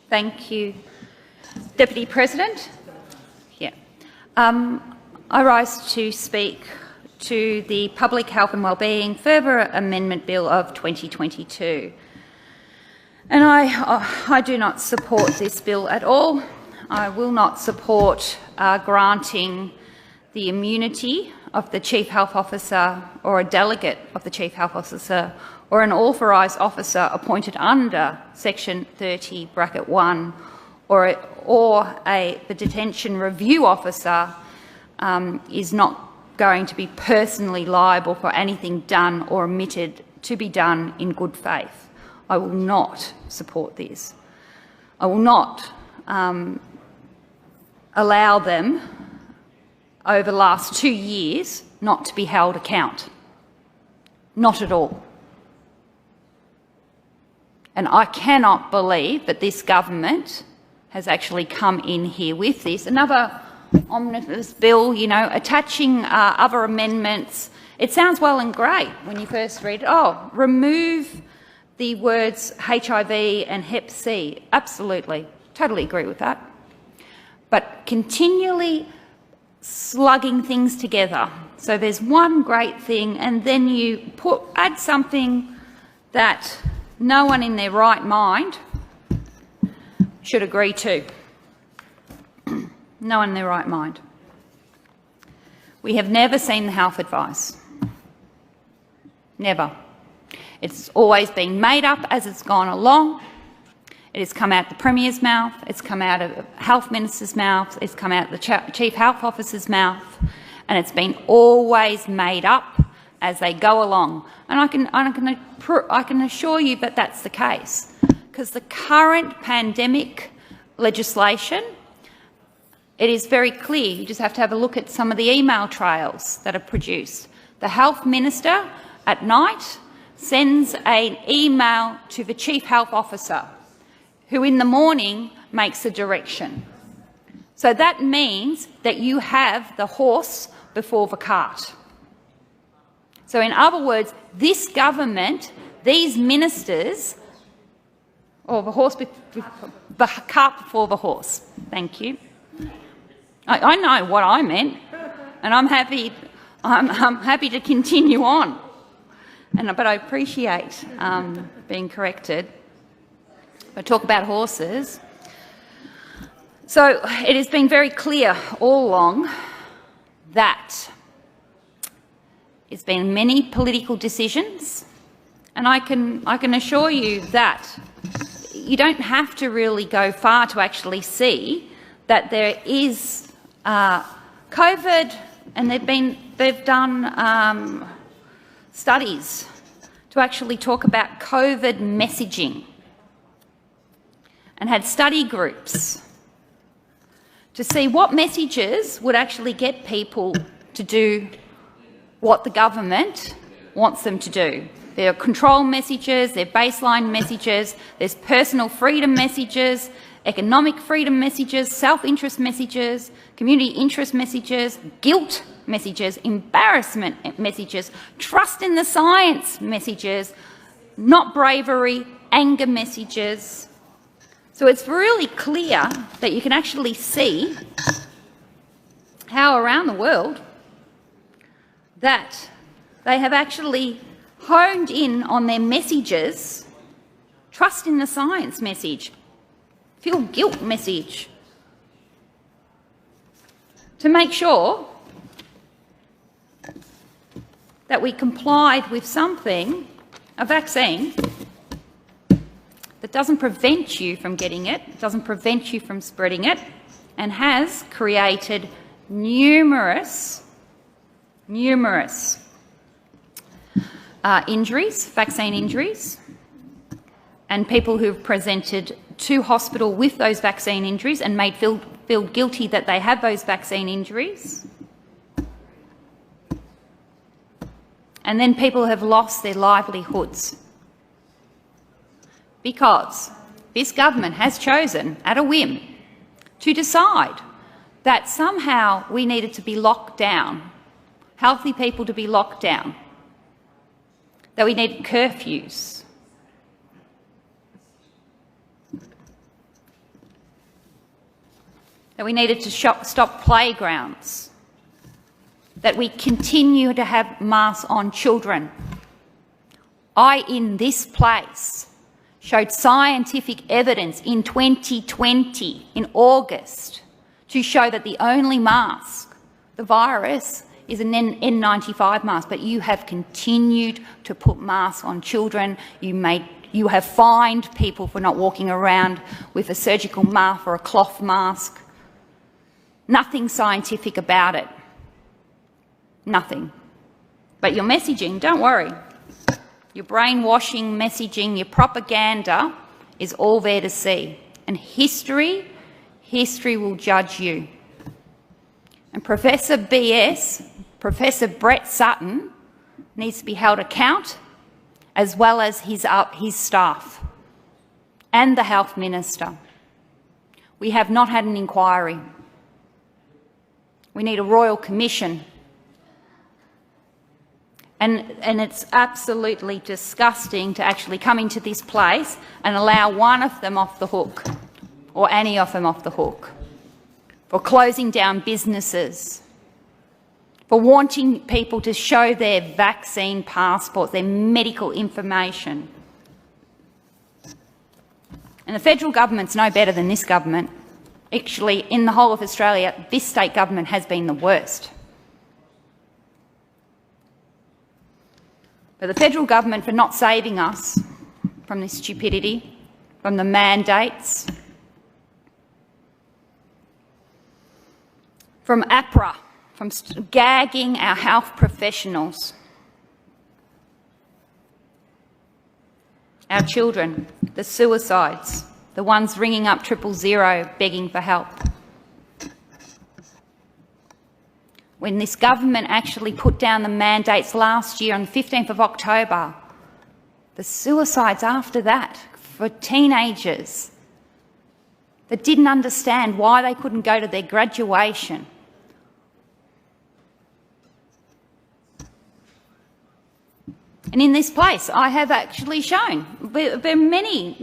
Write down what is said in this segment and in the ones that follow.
Thank you, Deputy President. Yeah. I rise to speak to the Public Health and Wellbeing Further Amendment Bill of 2022. And I do not support this bill at all. I will not support granting the immunity of the Chief Health Officer or a delegate of the Chief Health Officer or an authorised officer appointed under Section 30(1) or the detention review officer is not going to be personally liable for anything done or omitted to be done in good faith. I will not support this. I will not allow them over the last 2 years not to be held account. Not at all. And I cannot believe that this government has actually come in here with this. Another omnibus bill, you know, attaching other amendments. It sounds well and great when you first read it. Oh, remove the words HIV and Hep C. Absolutely. Totally agree with that. But continually slugging things together. So there's one great thing and then you add something that no one in their right mind should agree to. No one in their right mind. We have never seen the health advice. Never. It's always been made up as it's gone along. It has come out the Premier's mouth, it's come out of the Health Minister's mouth, it's come out of the Chief Health Officer's mouth, and it's been always made up as they go along. And I can assure you that that's the case, because the current pandemic legislation, it is very clear. You just have to have a look at some of the email trails that are produced. The Health Minister at night sends an email to the Chief Health Officer, who in the morning makes a direction. So that means that you have the horse before the cart. So in other words, this government, these ministers, or the cart before the horse. Thank you. I know what I meant, and I'm happy to continue on. But I appreciate being corrected. I talk about horses. So it has been very clear all along that it's been many political decisions, and I can assure you that you don't have to really go far to actually see that there is COVID, and they've done studies to actually talk about COVID messaging, and had study groups to see what messages would actually get people to do what the government wants them to do. There are control messages, there are baseline messages, there's personal freedom messages, economic freedom messages, self-interest messages, community interest messages, guilt messages, embarrassment messages, trust in the science messages, not bravery, anger messages. So it's really clear that you can actually see how around the world that they have actually honed in on their messages, trust in the science message, feel guilt message, to make sure that we complied with something, a vaccine, that doesn't prevent you from getting it, doesn't prevent you from spreading it, and has created numerous injuries, vaccine injuries, and people who've presented to hospital with those vaccine injuries and made feel guilty that they have those vaccine injuries. And then people have lost their livelihoods because this government has chosen, at a whim, to decide that somehow we needed to be locked down, healthy people to be locked down, that we needed curfews. that we needed to stop playgrounds, that we continue to have masks on children. I, in this place, showed scientific evidence in 2020, in August, to show that the only mask, the virus, is an N95 mask, but you have continued to put masks on children. You have fined people for not walking around with a surgical mask or a cloth mask. Nothing scientific about it. Nothing. But your messaging, don't worry. Your brainwashing messaging, your propaganda is all there to see. And history will judge you. And Professor BS, Professor Brett Sutton, needs to be held account, as well as his staff and the Health Minister. We have not had an inquiry. We need a royal commission. And it's absolutely disgusting to actually come into this place and allow one of them off the hook, or any of them off the hook, for closing down businesses, for wanting people to show their vaccine passports, their medical information. And the federal government's no better than this government. Actually, in the whole of Australia, this state government has been the worst. But the federal government, for not saving us from this stupidity, from the mandates, from APRA, from gagging our health professionals, our children, the suicides, the ones ringing up 000 begging for help. When this government actually put down the mandates last year on the 15th of October, the suicides after that for teenagers that didn't understand why they couldn't go to their graduation. And in this place, I have actually shown, there are many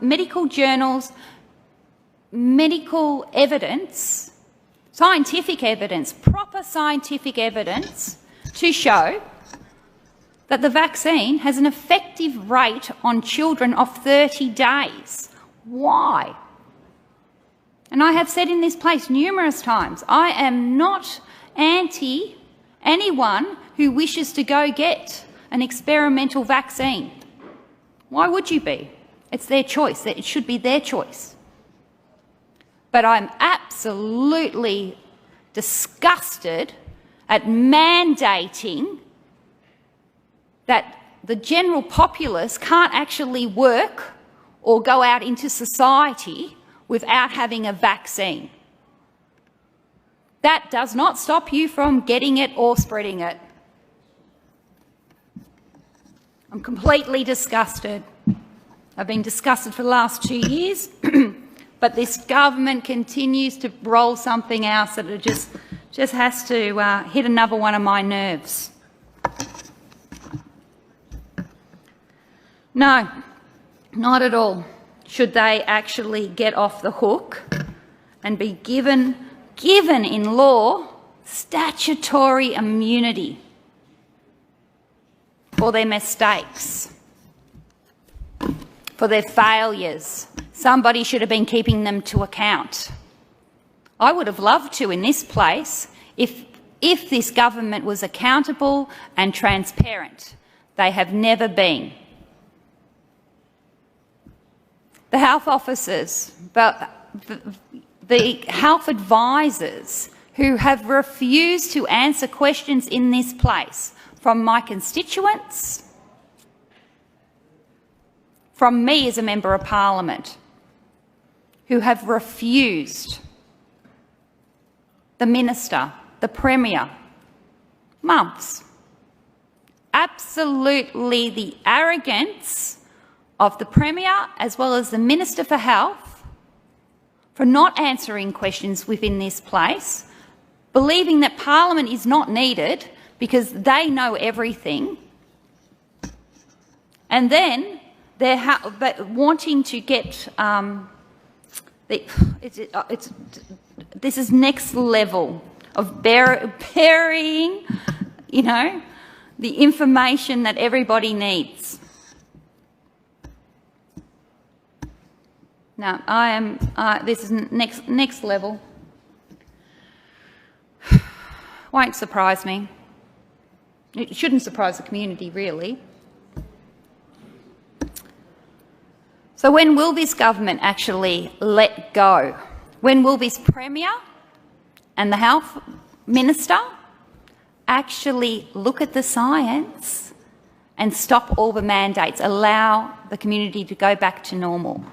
medical journals, medical evidence, scientific evidence, proper scientific evidence to show that the vaccine has an effective rate on children of 30 days. Why? And I have said in this place numerous times, I am not anti anyone who wishes to go get an experimental vaccine. Why would you be? It's their choice. It should be their choice. But I'm absolutely disgusted at mandating that the general populace can't actually work or go out into society without having a vaccine. That does not stop you from getting it or spreading it. I'm completely disgusted. I've been disgusted for the last 2 years, but this government continues to roll something else that it just has to hit another one of my nerves. No, not at all. Should they actually get off the hook and be given in law statutory immunity for their mistakes, for their failures. Somebody should have been keeping them to account. I would have loved to, in this place, if this government was accountable and transparent. They have never been. The health officers, the health advisors who have refused to answer questions in this place from my constituents, from me as a Member of Parliament, who have refused, the Minister, the Premier, months. Absolutely the arrogance of the Premier as well as the Minister for Health for not answering questions within this place, believing that Parliament is not needed because they know everything, and then they're wanting to get This is next level of burying, the information that everybody needs. Now, this is next level. Won't surprise me. It shouldn't surprise the community, really. So when will this government actually let go? When will this Premier and the Health Minister actually look at the science and stop all the mandates, allow the community to go back to normal?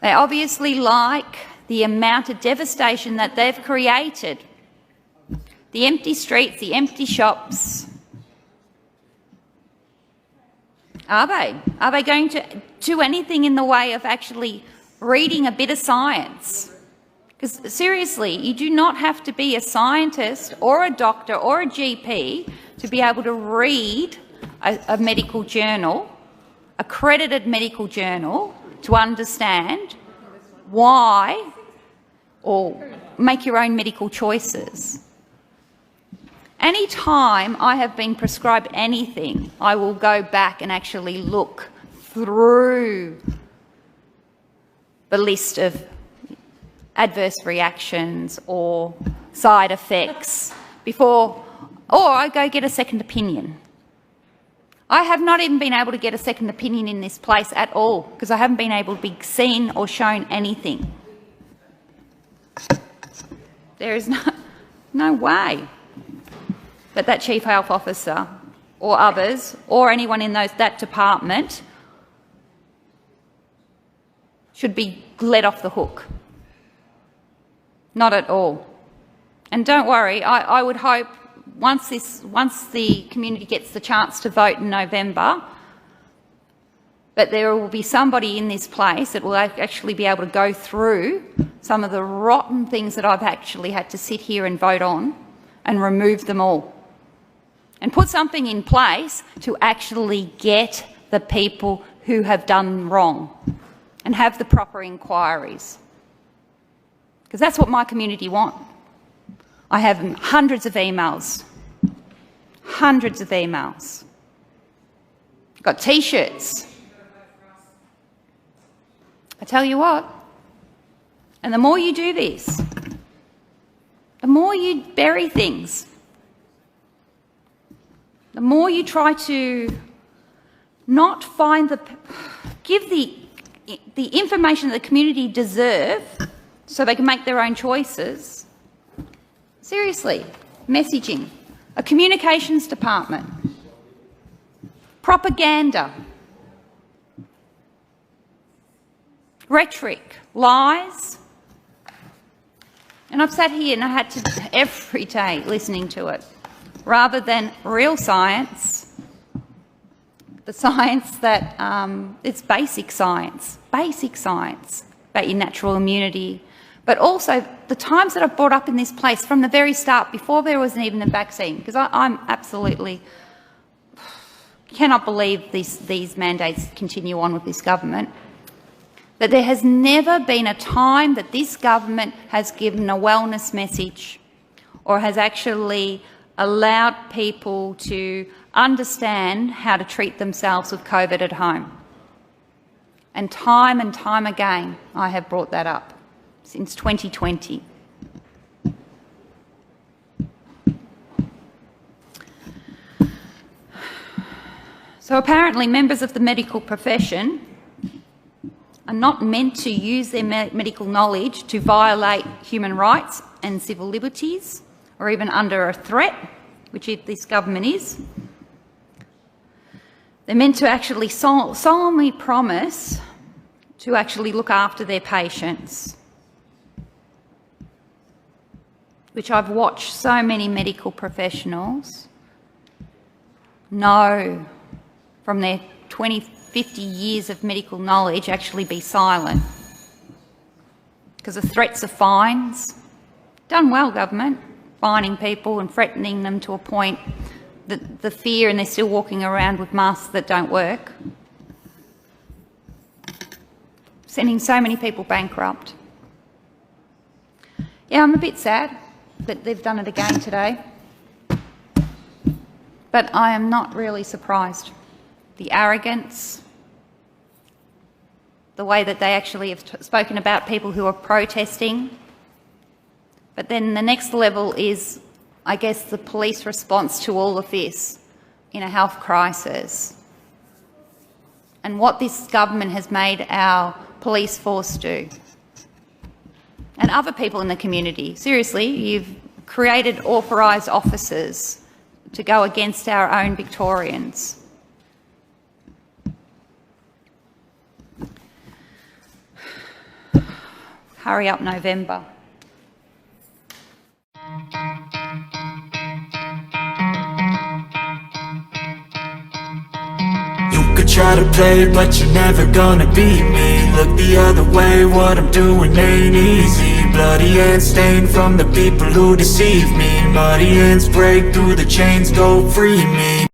They obviously like the amount of devastation that they've created. The empty streets, the empty shops. Are they? Are they going to do anything in the way of actually reading a bit of science? Because seriously, you do not have to be a scientist or a doctor or a GP to be able to read a medical journal, accredited medical journal, to understand why or make your own medical choices. Any time I have been prescribed anything, I will go back and actually look through the list of adverse reactions or side effects or I go get a second opinion. I have not even been able to get a second opinion in this place at all because I haven't been able to be seen or shown anything. There is no way that Chief Health Officer or others or anyone in that department should be let off the hook. Not at all. And don't worry, I would hope once the community gets the chance to vote in November, that there will be somebody in this place that will actually be able to go through some of the rotten things that I've actually had to sit here and vote on and remove them all. And put something in place to actually get the people who have done wrong and have the proper inquiries. Because that's what my community want. I have hundreds of emails. Hundreds of emails. Got T-shirts. I tell you what, and the more you do this, the more you bury things, the more you try to not give the information that the community deserve so they can make their own choices. Seriously, messaging, a communications department, propaganda, rhetoric, lies. And I've sat here and I had to every day listening to it, rather than real science, the science that it's basic science about your natural immunity, but also the times that I've brought up in this place from the very start, before there wasn't even a vaccine, because I'm absolutely cannot believe these mandates continue on with this government, that there has never been a time that this government has given a wellness message or has actually allowed people to understand how to treat themselves with COVID at home. And time again, I have brought that up since 2020. So apparently members of the medical profession are not meant to use their medical knowledge to violate human rights and civil liberties, or even under a threat, which this government is. They're meant to actually solemnly promise to actually look after their patients, which I've watched so many medical professionals know from their 20, 50 years of medical knowledge actually be silent because of threats of fines. Done well, government, fining people and threatening them to a point that the fear, and they're still walking around with masks that don't work. sending so many people bankrupt. Yeah, I'm a bit sad that they've done it again today, but I am not really surprised. The arrogance, the way that they actually have spoken about people who are protesting. But then the next level is, I guess, the police response to all of this in a health crisis, and what this government has made our police force do. And other people in the community. Seriously, you've created authorised officers to go against our own Victorians. Hurry up, November. Try to play, but you're never gonna beat me. Look the other way, what I'm doing ain't easy. Bloody hands stained from the people who deceive me. Muddy hands break through the chains, go free me.